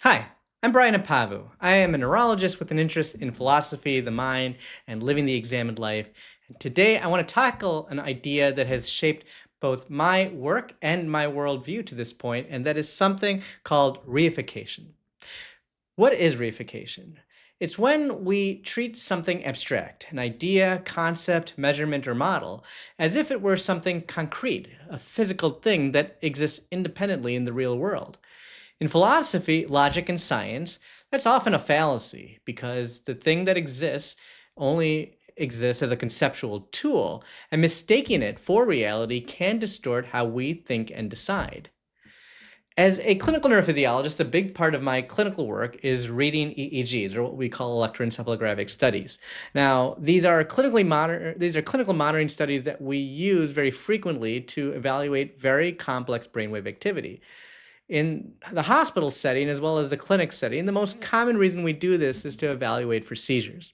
Hi, I'm Brian Apavu. I am a neurologist with an interest in philosophy, the mind, and living the examined life. And today I want to tackle an idea that has shaped both my work and my worldview to this point, and that is something called reification. What is reification? It's when we treat something abstract, an idea, concept, measurement, or model, as if it were something concrete, a physical thing that exists independently in the real world. In philosophy, logic, and science, that's often a fallacy because the thing that exists only exists as a conceptual tool, and mistaking it for reality can distort how we think and decide. As a clinical neurophysiologist, a big part of my clinical work is reading EEGs, or what we call electroencephalographic studies. Now, these are clinical monitoring studies that we use very frequently to evaluate very complex brainwave activity. In the hospital setting as well as the clinic setting, the most common reason we do this is to evaluate for seizures.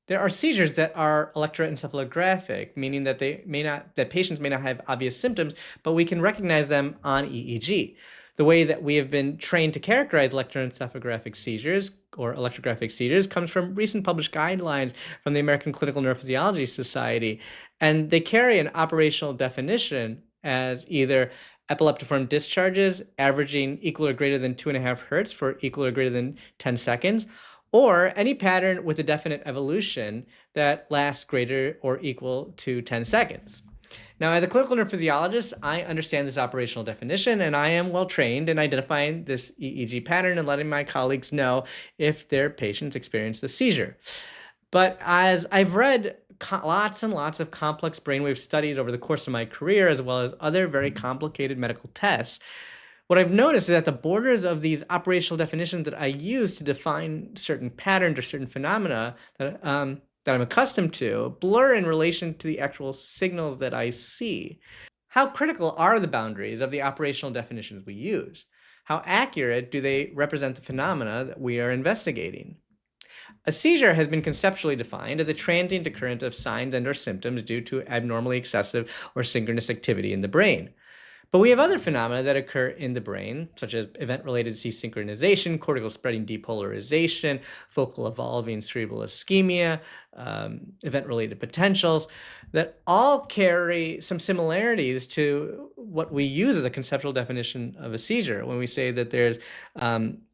There are seizures that are electroencephalographic, meaning that that patients may not have obvious symptoms, but we can recognize them on EEG. The way that we have been trained to characterize electroencephalographic seizures or electrographic seizures comes from recent published guidelines from the American Clinical Neurophysiology Society, and they carry an operational definition as either epileptiform discharges averaging equal or greater than 2.5 hertz for equal or greater than 10 seconds, or any pattern with a definite evolution that lasts greater or equal to 10 seconds. Now, as a clinical neurophysiologist, I understand this operational definition, and I am well trained in identifying this EEG pattern and letting my colleagues know if their patients experience the seizure. But as I've read lots and lots of complex brainwave studies over the course of my career, as well as other very complicated medical tests, what I've noticed is that the borders of these operational definitions that I use to define certain patterns or certain phenomena that I'm accustomed to blur in relation to the actual signals that I see. How critical are the boundaries of the operational definitions we use? How accurate do they represent the phenomena that we are investigating? A seizure has been conceptually defined as a transient occurrence of signs and/or symptoms due to abnormally excessive or synchronous activity in the brain. But we have other phenomena that occur in the brain, such as event-related desynchronization, cortical spreading depolarization, focal evolving cerebral ischemia, event-related potentials, that all carry some similarities to what we use as a conceptual definition of a seizure when we say that there's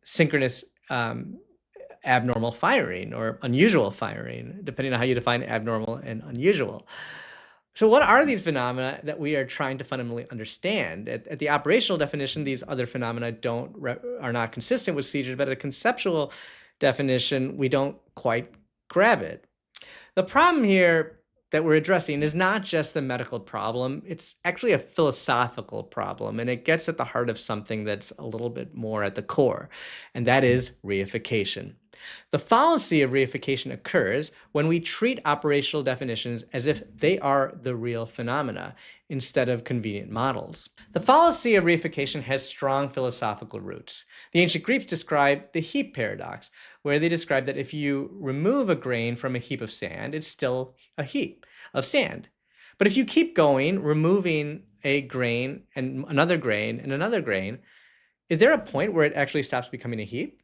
synchronous abnormal firing or unusual firing, depending on how you define abnormal and unusual. So what are these phenomena that we are trying to fundamentally understand? At the operational definition, these other phenomena are not consistent with seizures, but at a conceptual definition, we don't quite grab it. The problem here that we're addressing is not just the medical problem, it's actually a philosophical problem, and it gets at the heart of something that's a little bit more at the core, and that is reification. The fallacy of reification occurs when we treat operational definitions as if they are the real phenomena instead of convenient models. The fallacy of reification has strong philosophical roots. The ancient Greeks described the heap paradox, where they described that if you remove a grain from a heap of sand, it's still a heap of sand. But if you keep going, removing a grain and another grain and another grain, is there a point where it actually stops becoming a heap?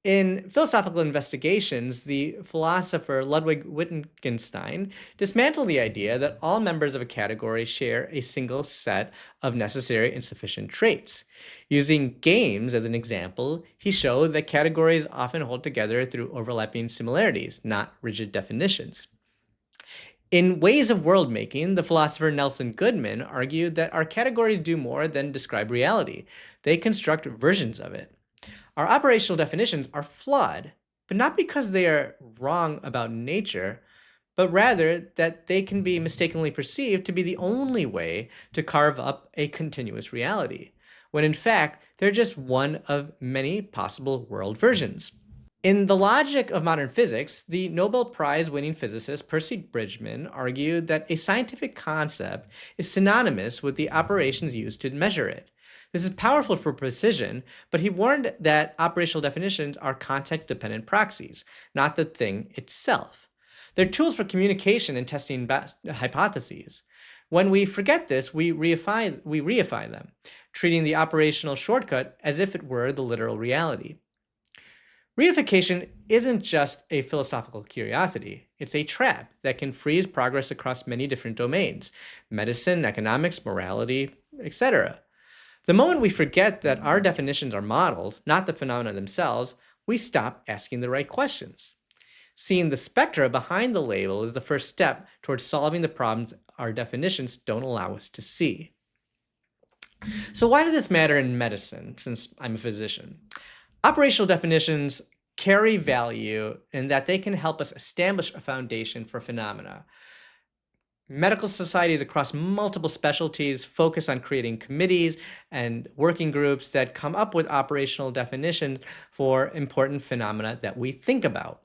In philosophical investigations, the philosopher Ludwig Wittgenstein dismantled the idea that all members of a category share a single set of necessary and sufficient traits. Using games as an example, he showed that categories often hold together through overlapping similarities, not rigid definitions. In Ways of World Making, the philosopher Nelson Goodman argued that our categories do more than describe reality. They construct versions of it. Our operational definitions are flawed, but not because they are wrong about nature, but rather that they can be mistakenly perceived to be the only way to carve up a continuous reality, when in fact, they're just one of many possible world versions. In The Logic of Modern Physics, the Nobel Prize-winning physicist Percy Bridgman argued that a scientific concept is synonymous with the operations used to measure it. This is powerful for precision, but he warned that operational definitions are context-dependent proxies, not the thing itself. They're tools for communication and testing hypotheses. When we forget this, we reify them, treating the operational shortcut as if it were the literal reality. Reification isn't just a philosophical curiosity, it's a trap that can freeze progress across many different domains: medicine, economics, morality, etc. The moment we forget that our definitions are modeled, not the phenomena themselves, we stop asking the right questions. Seeing the spectra behind the label is the first step towards solving the problems our definitions don't allow us to see. So, why does this matter in medicine, since I'm a physician? Operational definitions carry value in that they can help us establish a foundation for phenomena. Medical societies across multiple specialties focus on creating committees and working groups that come up with operational definitions for important phenomena that we think about.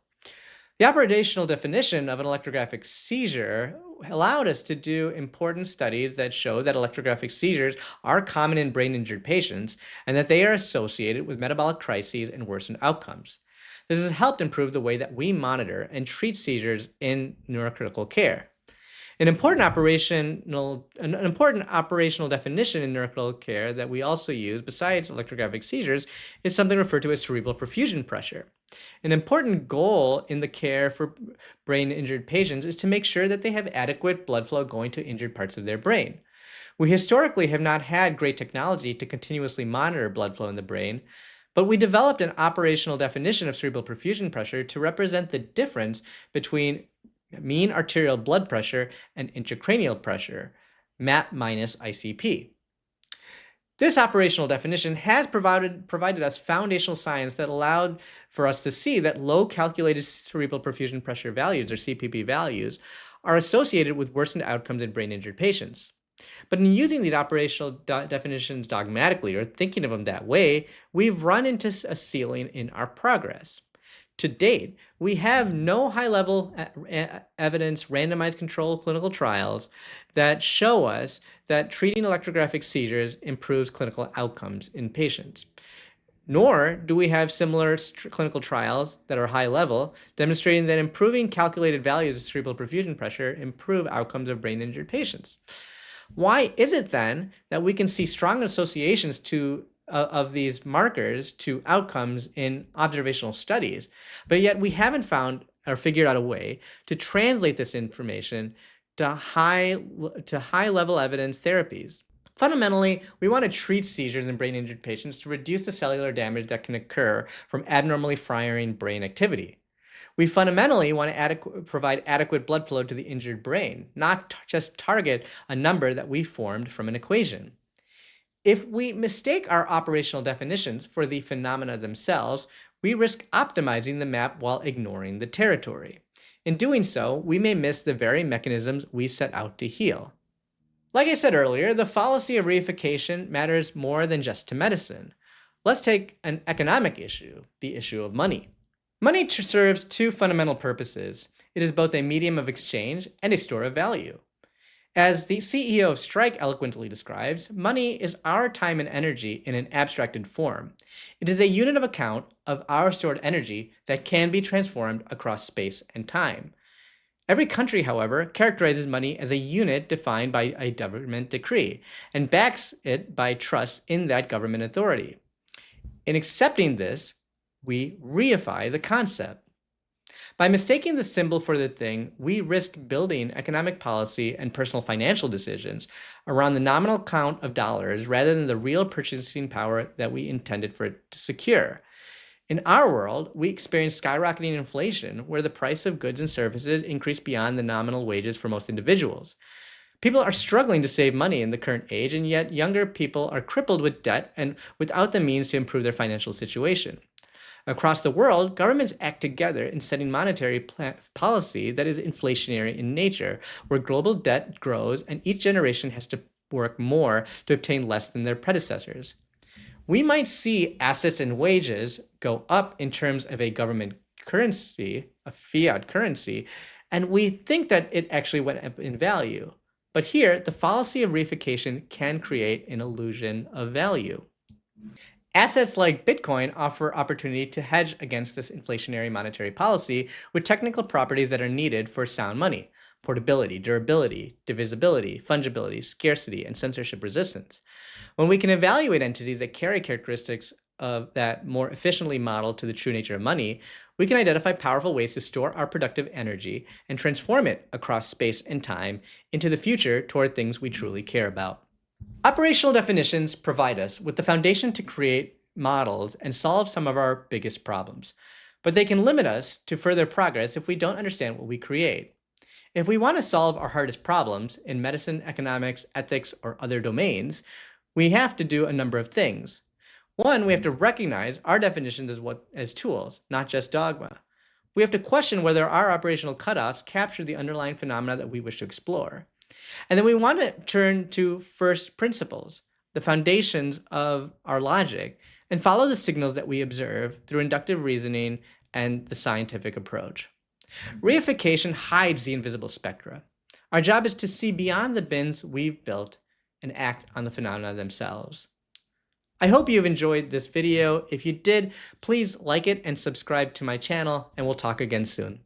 The operational definition of an electrographic seizure allowed us to do important studies that show that electrographic seizures are common in brain injured patients and that they are associated with metabolic crises and worsened outcomes. This has helped improve the way that we monitor and treat seizures in neurocritical care. An important operational definition in neurocritical care that we also use besides electrographic seizures is something referred to as cerebral perfusion pressure. An important goal in the care for brain injured patients is to make sure that they have adequate blood flow going to injured parts of their brain. We historically have not had great technology to continuously monitor blood flow in the brain, but we developed an operational definition of cerebral perfusion pressure to represent the difference between mean arterial blood pressure and intracranial pressure, MAP minus ICP. This operational definition has provided us foundational science that allowed for us to see that low calculated cerebral perfusion pressure values, or CPP values, are associated with worsened outcomes in brain injured patients. But in using these operational definitions dogmatically, or thinking of them that way, we've run into a ceiling in our progress. To date, we have no high-level evidence randomized controlled clinical trials that show us that treating electrographic seizures improves clinical outcomes in patients. Nor do we have similar clinical trials that are high-level demonstrating that improving calculated values of cerebral perfusion pressure improve outcomes of brain-injured patients. Why is it then that we can see strong associations of these markers to outcomes in observational studies, but yet we haven't found or figured out a way to translate this information to high-level evidence therapies? Fundamentally, we want to treat seizures in brain-injured patients to reduce the cellular damage that can occur from abnormally firing brain activity. We fundamentally want to provide adequate blood flow to the injured brain, not just target a number that we formed from an equation. If we mistake our operational definitions for the phenomena themselves, we risk optimizing the map while ignoring the territory. In doing so, we may miss the very mechanisms we set out to heal. Like I said earlier, the fallacy of reification matters more than just to medicine. Let's take an economic issue, the issue of money. Money serves two fundamental purposes. It is both a medium of exchange and a store of value. As the CEO of Strike eloquently describes, money is our time and energy in an abstracted form. It is a unit of account of our stored energy that can be transformed across space and time. Every country, however, characterizes money as a unit defined by a government decree and backs it by trust in that government authority. In accepting this, we reify the concept. By mistaking the symbol for the thing, we risk building economic policy and personal financial decisions around the nominal count of dollars rather than the real purchasing power that we intended for it to secure. In our world, we experience skyrocketing inflation where the price of goods and services increase beyond the nominal wages for most individuals. People are struggling to save money in the current age, and yet younger people are crippled with debt and without the means to improve their financial situation. Across the world, governments act together in setting monetary policy that is inflationary in nature, where global debt grows and each generation has to work more to obtain less than their predecessors. We might see assets and wages go up in terms of a government currency, a fiat currency, and we think that it actually went up in value. But here, the fallacy of reification can create an illusion of value. Assets like Bitcoin offer opportunity to hedge against this inflationary monetary policy with technical properties that are needed for sound money: portability, durability, divisibility, fungibility, scarcity, and censorship resistance. When we can evaluate entities that carry characteristics of that more efficiently model to the true nature of money, we can identify powerful ways to store our productive energy and transform it across space and time into the future toward things we truly care about. Operational definitions provide us with the foundation to create models and solve some of our biggest problems, but they can limit us to further progress if we don't understand what we create. If we want to solve our hardest problems in medicine, economics, ethics, or other domains, we have to do a number of things. One, we have to recognize our definitions as tools, not just dogma. We have to question whether our operational cutoffs capture the underlying phenomena that we wish to explore. And then we want to turn to first principles, the foundations of our logic, and follow the signals that we observe through inductive reasoning and the scientific approach. Reification hides the invisible spectra. Our job is to see beyond the bins we've built and act on the phenomena themselves. I hope you've enjoyed this video. If you did, please like it and subscribe to my channel, and we'll talk again soon.